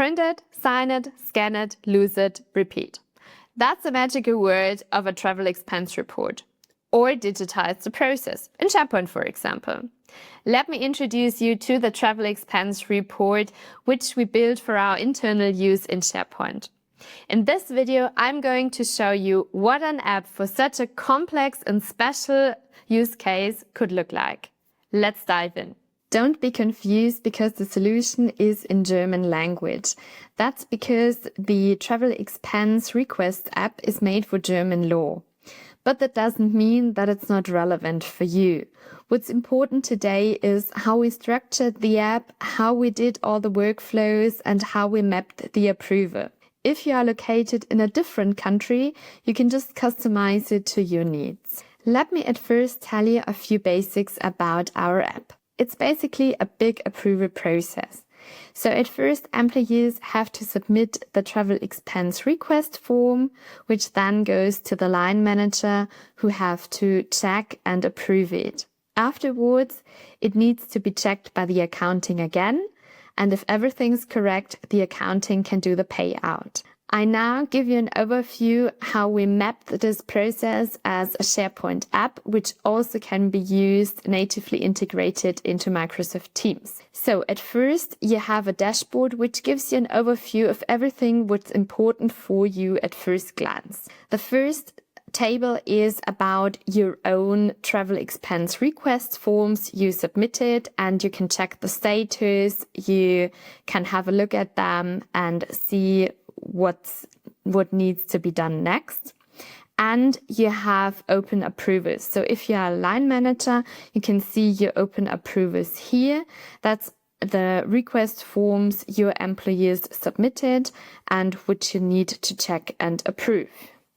Print it, sign it, scan it, lose it, repeat. That's the magical word of a travel expense report. Or digitize the process, in SharePoint, for example. Let me introduce you to the travel expense report, which we built for our internal use in SharePoint. In this video, I'm going to show you what an app for such a complex and special use case could look like. Let's dive in. Don't be confused because the solution is in German language. That's because the travel expense request app is made for German law. But that doesn't mean that it's not relevant for you. What's important today is how we structured the app, how we did all the workflows, and how we mapped the approval. If you are located in a different country, you can just customize it to your needs. Let me at first tell you a few basics about our app. It's basically a big approval process. So at first, employees have to submit the travel expense request form, which then goes to the line manager who have to check and approve it. Afterwards, it needs to be checked by the accounting again, and if everything's correct, the accounting can do the payout. I now give you an overview how we mapped this process as a SharePoint app, which also can be used natively integrated into Microsoft Teams. So at first, you have a dashboard which gives you an overview of everything what's important for you at first glance. The first table is about your own travel expense request forms you submitted, and you can check the status, you can have a look at them and see what needs to be done next. And you have open approvals. So if you are a line manager, you can see your open approvals here. That's the request forms your employees submitted and which you need to check and approve.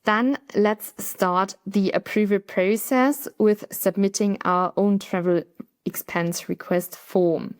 Then let's start the approval process with submitting our own travel expense request form.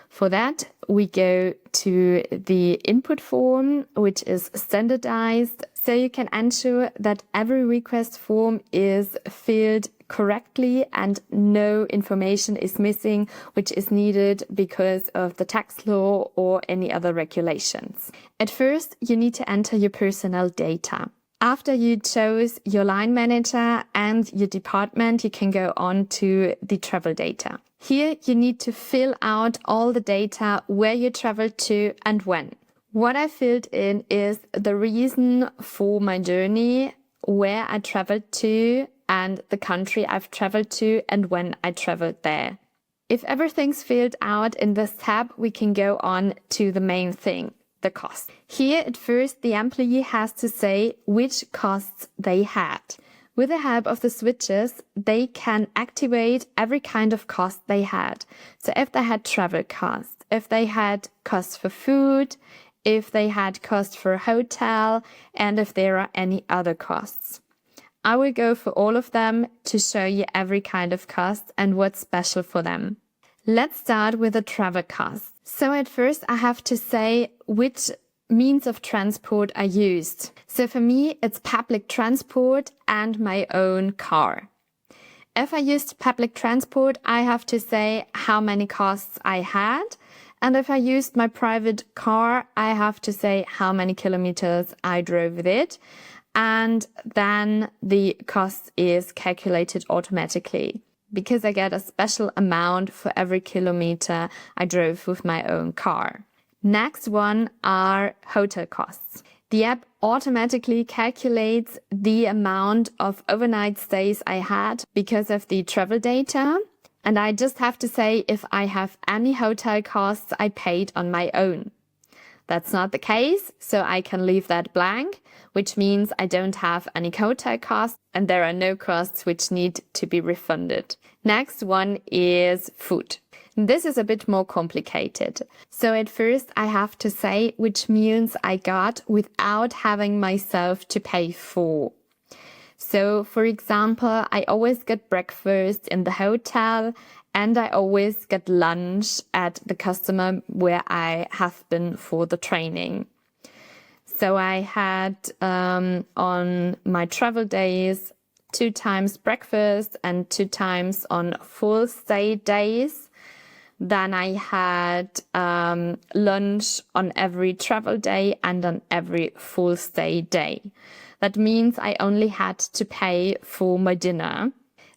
For that, we go to the input form, which is standardized, so you can ensure that every request form is filled correctly and no information is missing, which is needed because of the tax law or any other regulations. At first, you need to enter your personnel data. After you chose your line manager and your department, you can go on to the travel data. Here you need to fill out all the data where you traveled to and when. What I filled in is the reason for my journey, where I traveled to, and the country I've traveled to and when I traveled there. If everything's filled out in this tab, we can go on to the main thing, the cost. Here at first, the employee has to say which costs they had. With the help of the switches, they can activate every kind of cost they had. So if they had travel costs, if they had costs for food, if they had costs for a hotel, and if there are any other costs. I will go for all of them to show you every kind of cost and what's special for them. Let's start with the travel costs. So at first I have to say which means of transport I used. So for me, it's public transport and my own car. If I used public transport, I have to say how many costs I had. And if I used my private car, I have to say how many kilometers I drove with it. And then the cost is calculated automatically because I get a special amount for every kilometer I drove with my own car. Next one are hotel costs. The app automatically calculates the amount of overnight stays I had because of the travel data. And I just have to say if I have any hotel costs I paid on my own. That's not the case, so I can leave that blank, which means I don't have any hotel costs and there are no costs which need to be refunded. Next one is food. This is a bit more complicated. So at first I have to say which meals I got without having myself to pay for. So for example, I always get breakfast in the hotel and I always get lunch at the customer where I have been for the training. So I had on my travel days 2 times breakfast and 2 times on full stay days. Then I had lunch on every travel day and on every full stay day. That means I only had to pay for my dinner.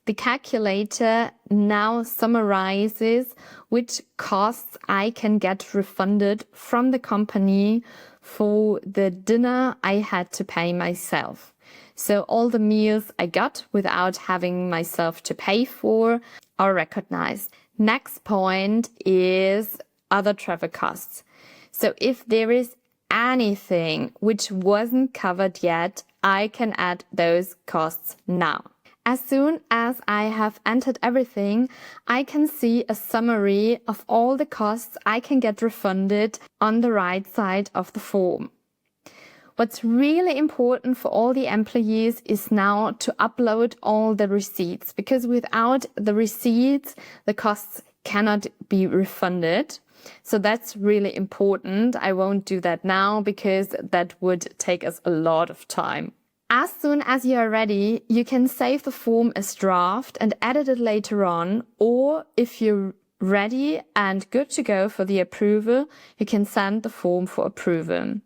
The calculator now summarizes which costs I can get refunded from the company for the dinner I had to pay myself. So all the meals I got without having myself to pay for are recognized. Next point is other travel costs. So if there is anything which wasn't covered yet, I can add those costs now. As soon as I have entered everything, I can see a summary of all the costs I can get refunded on the right side of the form. What's really important for all the employees is now to upload all the receipts, because without the receipts, the costs cannot be refunded. So that's really important. I won't do that now because that would take us a lot of time. As soon as you are ready, you can save the form as draft and edit it later on, or if you're ready and good to go for the approval, you can send the form for approval.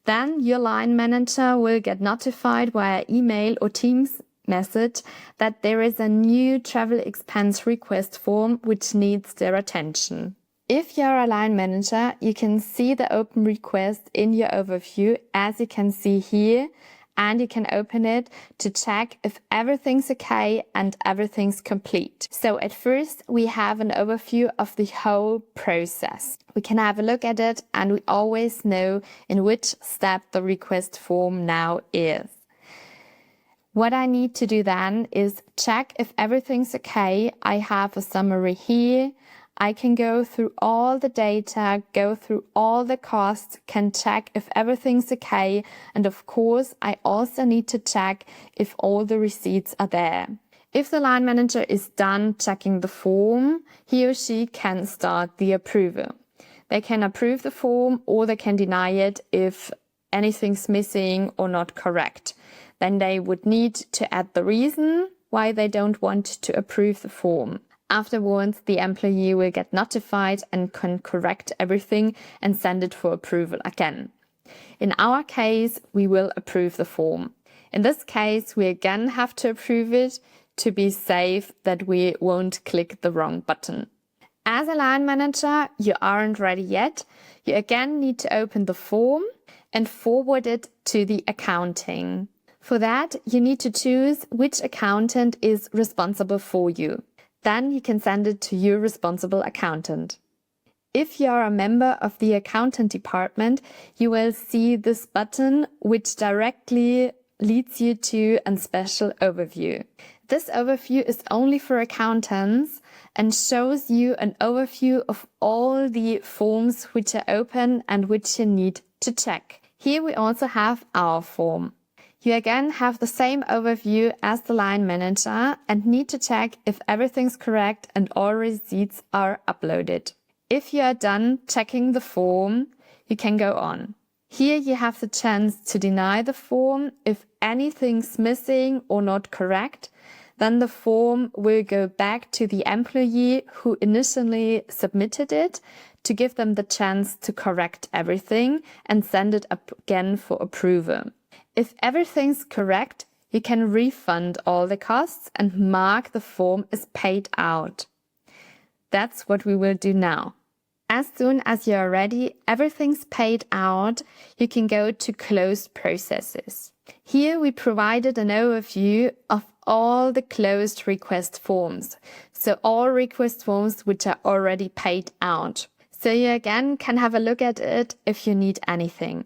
Then your line manager will get notified via email or Teams message that there is a new travel expense request form which needs their attention. If you're a line manager, you can see the open request in your overview, as you can see here, and you can open it to check if everything's okay and everything's complete. So at first we have an overview of the whole process. We can have a look at it and we always know in which step the request form now is. What I need to do then is check if everything's okay. I have a summary here. I can go through all the data, go through all the costs, can check if everything's okay. And of course, I also need to check if all the receipts are there. If the line manager is done checking the form, he or she can start the approval. They can approve the form or they can deny it if anything's missing or not correct. Then they would need to add the reason why they don't want to approve the form. Afterwards, the employee will get notified and can correct everything and send it for approval again. In our case, we will approve the form. In this case, we again have to approve it to be safe that we won't click the wrong button. As a line manager, you aren't ready yet. You again need to open the form and forward it to the accounting. For that, you need to choose which accountant is responsible for you. Then you can send it to your responsible accountant. If you are a member of the accountant department, you will see this button which directly leads you to a special overview. This overview is only for accountants and shows you an overview of all the forms which are open and which you need to check. Here we also have our form. You again have the same overview as the line manager and need to check if everything's correct and all receipts are uploaded. If you are done checking the form, you can go on. Here you have the chance to deny the form. If anything's missing or not correct, then the form will go back to the employee who initially submitted it to give them the chance to correct everything and send it up again for approval. If everything's correct, you can refund all the costs and mark the form as paid out. That's what we will do now. As soon as you are ready, everything's paid out, you can go to closed processes. Here we provided an overview of all the closed request forms. So all request forms which are already paid out. So you again can have a look at it if you need anything.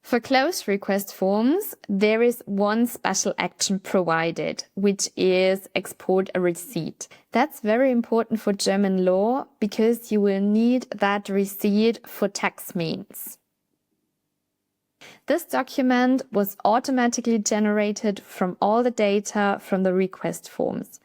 For closed request forms, there is one special action provided, which is export a receipt. That's very important for German law because you will need that receipt for tax means. This document was automatically generated from all the data from the request forms.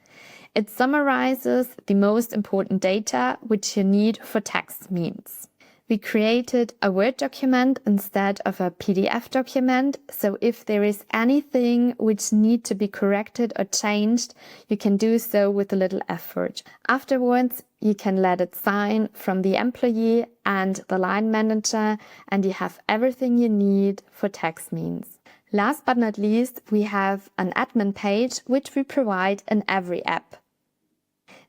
It summarizes the most important data which you need for tax means. We created a Word document instead of a PDF document. So if there is anything which needs to be corrected or changed, you can do so with a little effort. Afterwards, you can let it sign from the employee and the line manager, and you have everything you need for tax means. Last but not least, we have an admin page, which we provide in every app.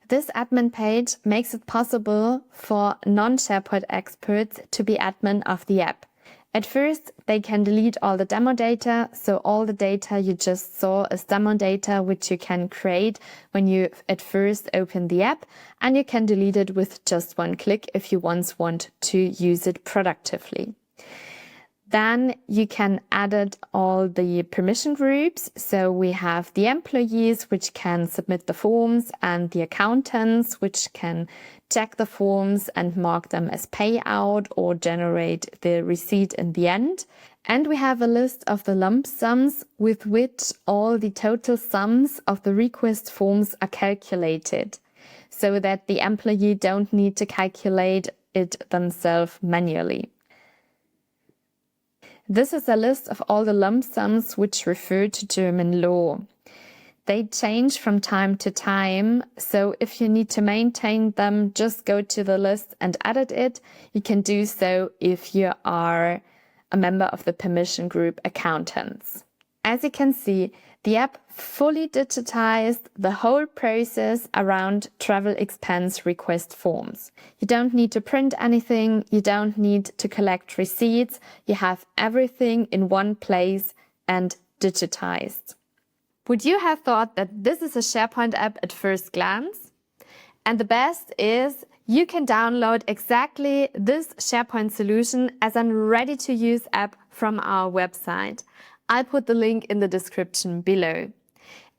This admin page makes it possible for non-SharePoint experts to be admin of the app. At first, they can delete all the demo data, so all the data you just saw is demo data which you can create when you at first open the app, and you can delete it with just one click if you once want to use it productively. Then you can add all the permission groups. So we have the employees, which can submit the forms, and the accountants, which can check the forms and mark them as payout or generate the receipt in the end. And we have a list of the lump sums with which all the total sums of the request forms are calculated, so that the employee don't need to calculate it themselves manually. This is a list of all the lump sums which refer to German law. They change from time to time, so if you need to maintain them, just go to the list and edit it. You can do so if you are a member of the permission group accountants. As you can see, the app fully digitized the whole process around travel expense request forms. You don't need to print anything, you don't need to collect receipts, you have everything in one place and digitized. Would you have thought that this is a SharePoint app at first glance? And the best is you can download exactly this SharePoint solution as a ready-to-use app from our website. I'll put the link in the description below.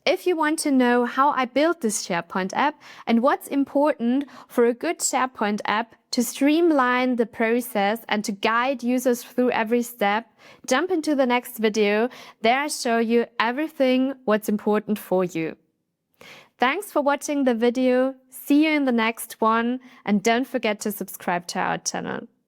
If you want to know how I built this SharePoint app and what's important for a good SharePoint app to streamline the process and to guide users through every step, jump into the next video. There I show you everything what's important for you. Thanks for watching the video. See you in the next one, and don't forget to subscribe to our channel.